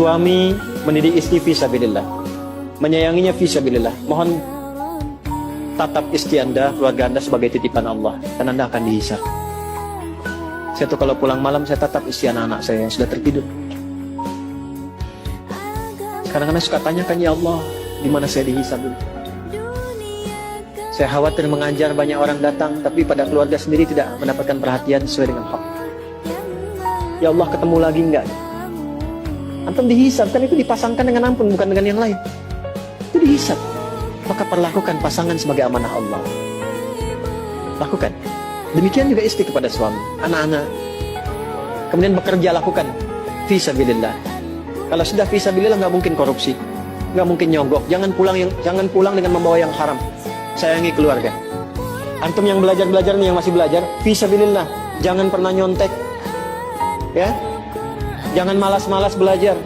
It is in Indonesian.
Suami mendidik istri fisabilillah, menyayanginya fisabilillah. Mohon tatap istri Anda, keluarga Anda sebagai titipan Allah, dan Anda akan dihisab. Saya tuh kalau pulang malam saya tatap istri anak-anak saya yang sudah tertidur. Kadang-kadang suka tanyakan, ya Allah, di mana saya dihisab dulu? Saya khawatir mengajar banyak orang datang, tapi pada keluarga sendiri tidak mendapatkan perhatian sesuai dengan hak. Ya Allah, ketemu lagi enggak? Antum dihisab, kan itu dipasangkan dengan ampun, bukan dengan yang lain. Itu dihisab. Maka perlakukan pasangan sebagai amanah Allah. Lakukan. Demikian juga istri kepada suami, anak-anak. Kemudian bekerja, lakukan fisabilillah. Kalau sudah fisabilillah, nggak mungkin korupsi, nggak mungkin nyogok. Jangan pulang dengan membawa yang haram. Sayangi keluarga. Antum yang belajar nih, yang masih belajar, fisabilillah. Jangan pernah nyontek, ya. Jangan malas-malas belajar.